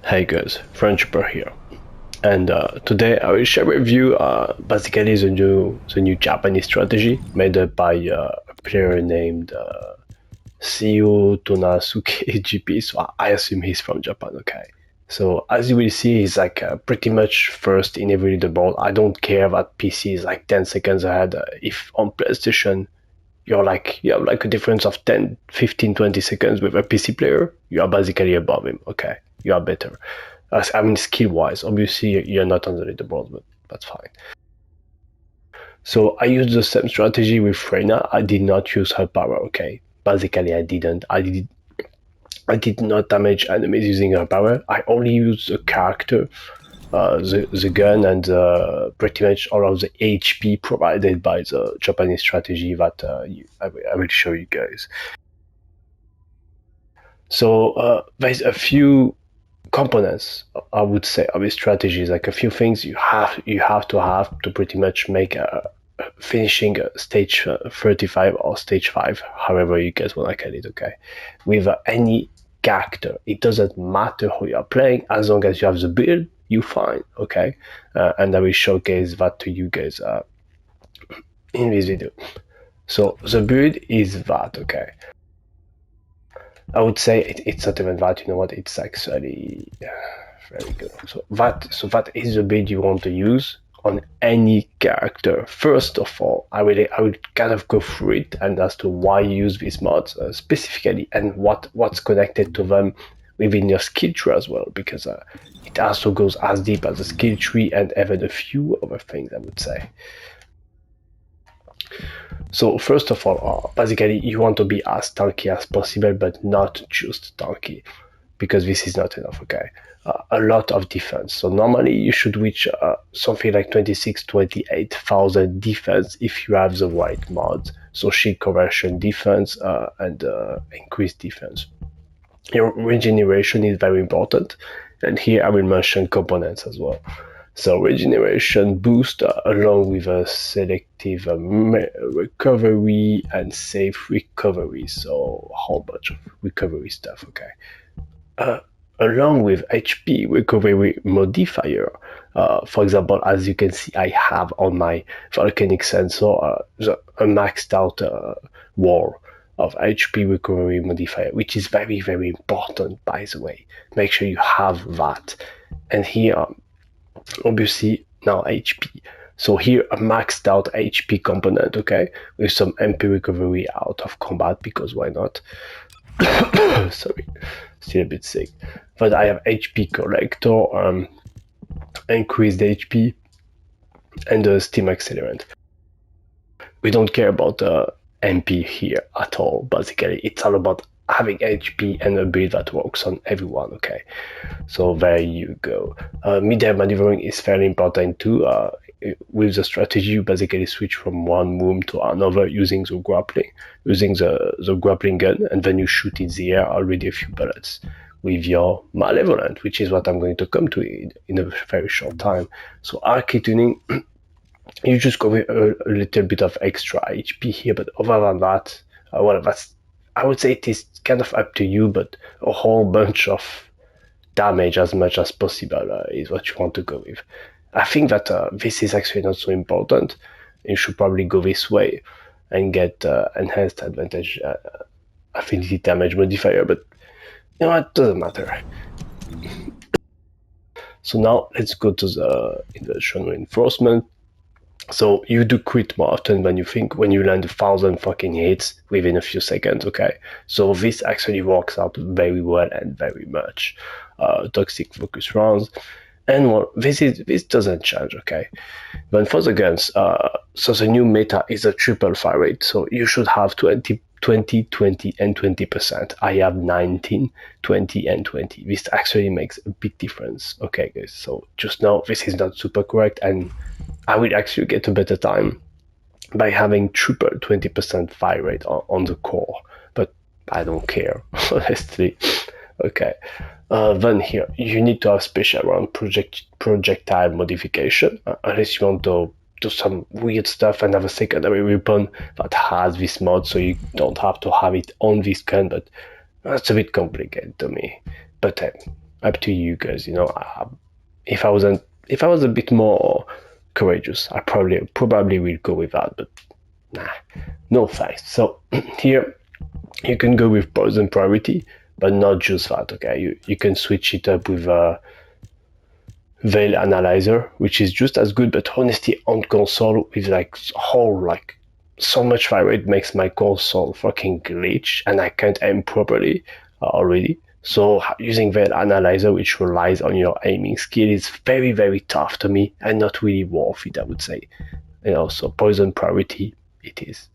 Hey guys, Friendshipper here, and today I will share with you basically the new Japanese strategy made up by a player named Seo Tonasuke GP. So I assume he's from Japan. Okay. So as you will see, he's like pretty much first in every leaderboard. I don't care that PC is like 10 seconds ahead. If on PlayStation you have like a difference of 10, 15, 20 seconds with a PC player, you are basically above him. Okay, you are better. I mean, skill wise, obviously you're not on the leaderboard, but that's fine. So I used the same strategy with Freyna. I did not use her power. Okay, basically I didn't. I did not damage enemies using her power. I only used the character, the gun, and pretty much all of the HP provided by the Japanese strategy that I will show you guys. So there's a few components, I would say, of these strategies, like a few things you have to pretty much make finishing stage 35 or stage 5, however you guys want to call it. Okay, with any character, it doesn't matter who you're playing, as long as you have the build, you fine. Okay, and I will showcase that to you guys in this video. So the build is that. Okay, I would say it's not even that. You know what? It's actually very good. So that is the build you want to use on any character. First of all, I will kind of go through it and as to why you use these mods specifically and what's connected to them within your skill tree as well, because it also goes as deep as the skill tree and even a few other things, I would say. So first of all, basically you want to be as tanky as possible, but not just tanky, because this is not enough. Okay, a lot of defense. So normally you should reach something like 26, 28,000 defense if you have the right mods. So shield conversion defense and increased defense. Your regeneration is very important, and here I will mention components as well. So regeneration boost along with a selective recovery and safe recovery. So a whole bunch of recovery stuff. Okay. Along with HP recovery modifier. For example, as you can see, I have on my volcanic sensor a maxed out wall of HP recovery modifier, which is very, very important, by the way. Make sure you have that. And here, obviously, now HP. So here, a maxed out HP component, okay, with some MP recovery out of combat, because why not? Sorry, still a bit sick. But I have HP collector, increased HP, and the Steam accelerant. We don't care about MP here at all. Basically, it's all about having HP and a build that works on everyone. Okay, so there you go. Mid-air maneuvering is fairly important too. With the strategy, you basically switch from one room to another using the grappling gun, and then you shoot in the air already a few bullets with your malevolent, which is what I'm going to come to in a very short time. So Arche tuning, you just go with a little bit of extra HP here, but other than that, well, I would say it is kind of up to you, but a whole bunch of damage as much as possible is what you want to go with. I think that this is actually not so important. You should probably go this way and get enhanced advantage affinity damage modifier, but you know what, doesn't matter. So now let's go to the inversion reinforcement. So you do crit more often than you think when you land 1,000 fucking hits within a few seconds, okay? So this actually works out very well and very much. Toxic focus rounds. And well, this doesn't change, okay? Then for the guns, so the new meta is a triple fire rate, so you should have 20, 20, 20, and 20%. I have 19, 20, and 20. This actually makes a big difference. Okay, guys, so just know this is not super correct, and I will actually get a better time by having triple 20% fire rate on the core, but I don't care, honestly. Okay, then here, you need to have special around projectile modification, unless you want to do some weird stuff and have a secondary weapon that has this mod, so you don't have to have it on this gun, but that's a bit complicated to me. But up to you guys. If I was a bit more courageous, I probably will go with that, but nah, no thanks. So here you can go with poison priority, but not just that. Okay, you can switch it up with Veil Analyzer, which is just as good, but honestly on console with so much fire rate makes my console fucking glitch and I can't aim properly already. So using Veil Analyzer, which relies on your aiming skill, is very, very tough to me and not really worth it, I would say. So poison priority it is.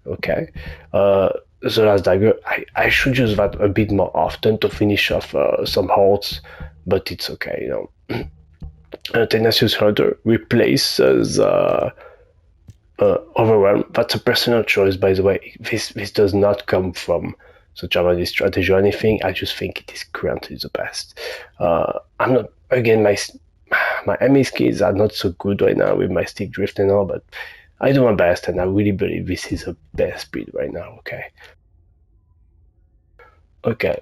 Okay. The last dagger, I should use that a bit more often to finish off some hordes, but it's okay. Tenacious Hunter replaces Overwhelm. That's a personal choice, by the way. This does not come from the Japanese strategy or anything. I just think it is currently the best. I'm not, again, my aiming skills are not so good right now with my stick drift and all, but I do my best, and I really believe this is the best build right now. Okay,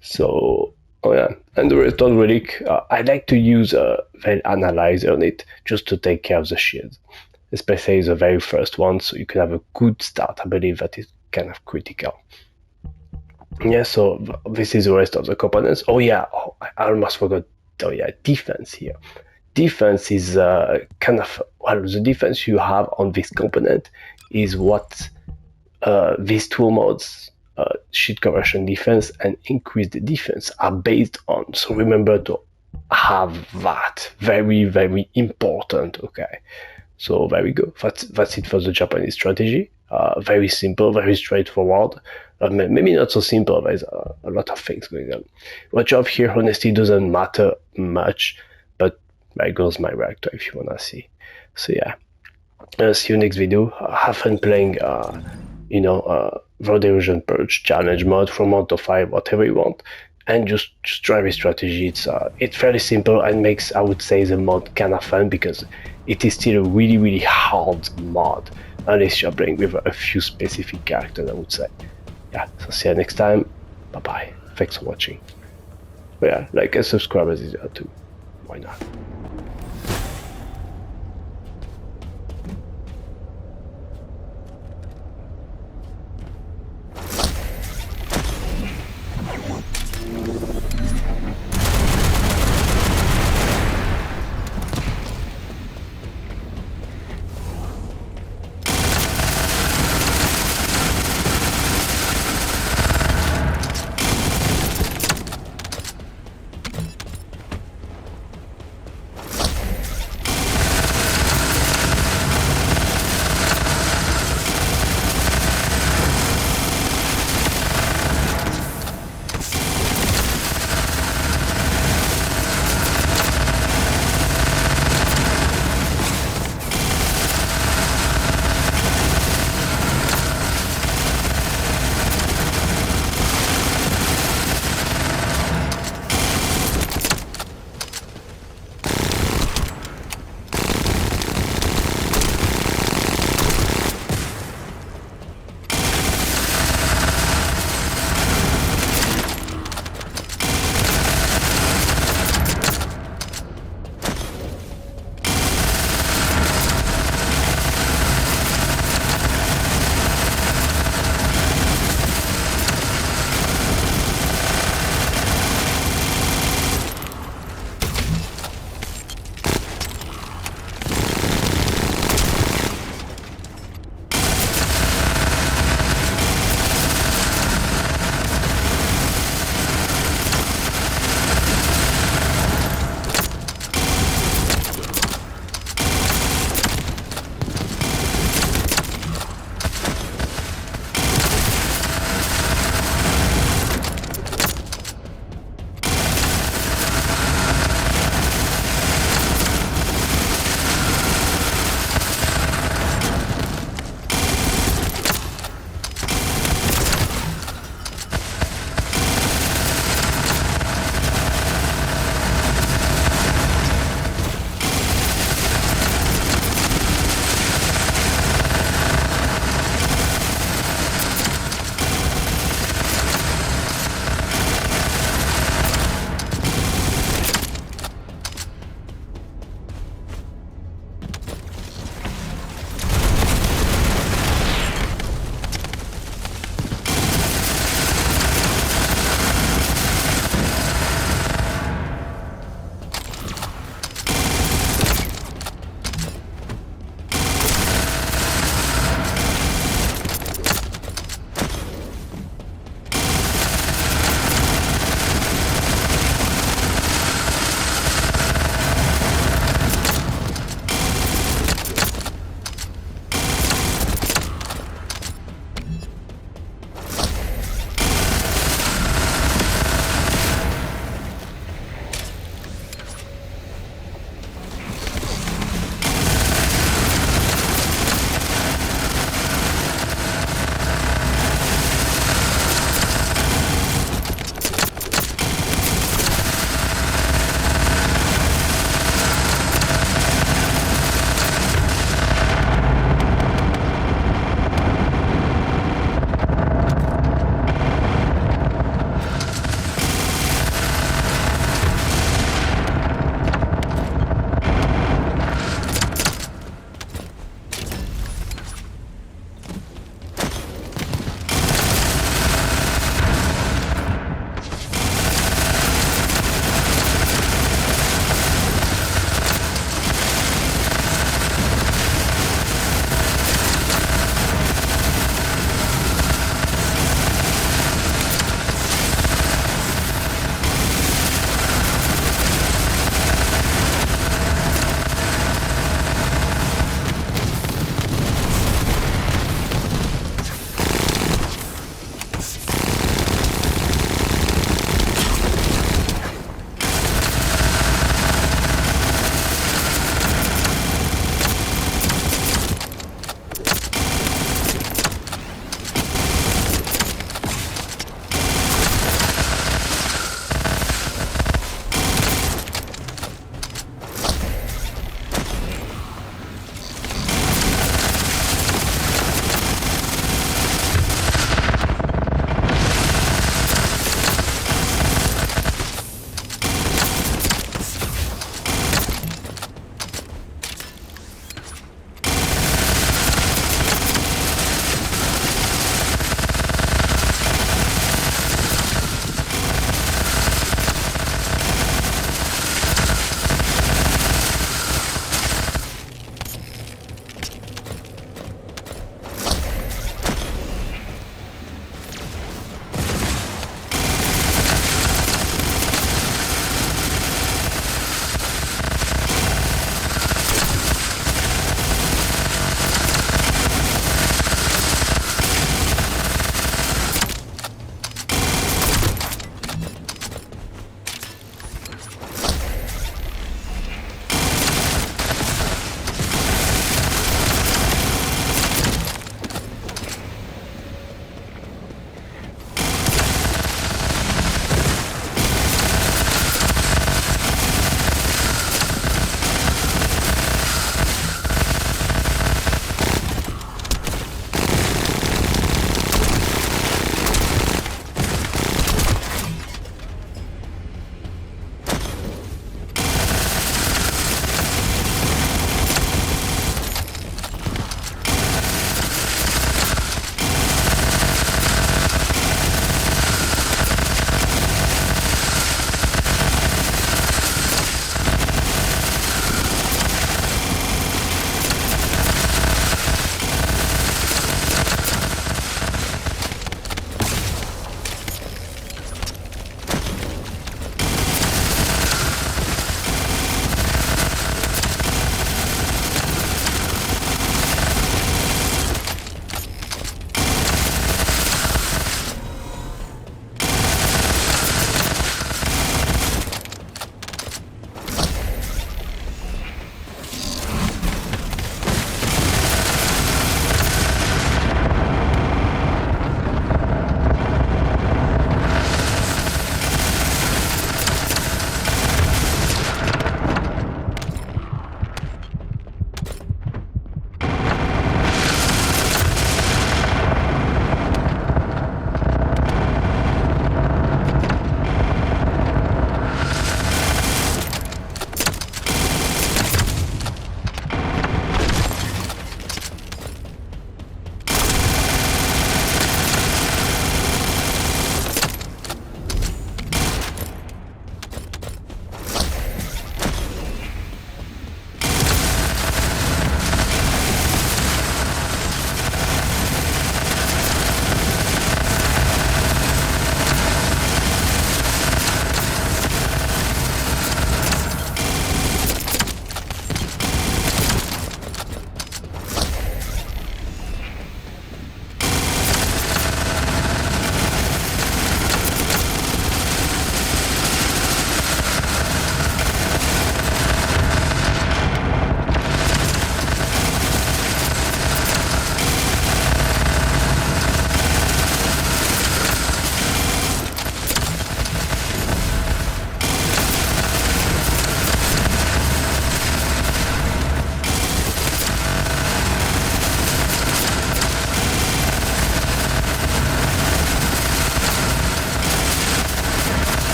so oh yeah, and the Return Relic, I like to use a Veil Analyzer on it just to take care of the shields, especially the very first one, so you can have a good start. I believe that is kind of critical. Yeah, so this is the rest of the components. Oh yeah, I almost forgot. Oh yeah, defense here. Defense is the defense you have on this component is what these two modes, shield conversion defense and increased defense, are based on. So remember to have that. Very, very important. Okay. So there we go. That's it for the Japanese strategy. Very simple, very straightforward. Maybe not so simple. There's a lot of things going on. What you have here honestly doesn't matter much, but there goes my reactor if you wanna see. So yeah, see you next video. Have fun playing. Road Erosion Purge challenge mode from 1 to 5, whatever you want, and just try this strategy. It's fairly simple and makes, I would say, the mod kind of fun because it is still a really, really hard mod unless you're playing with a few specific characters, I would say. Yeah, so see you next time. Bye bye. Thanks for watching. But yeah, like and subscribe as easier too. Why not?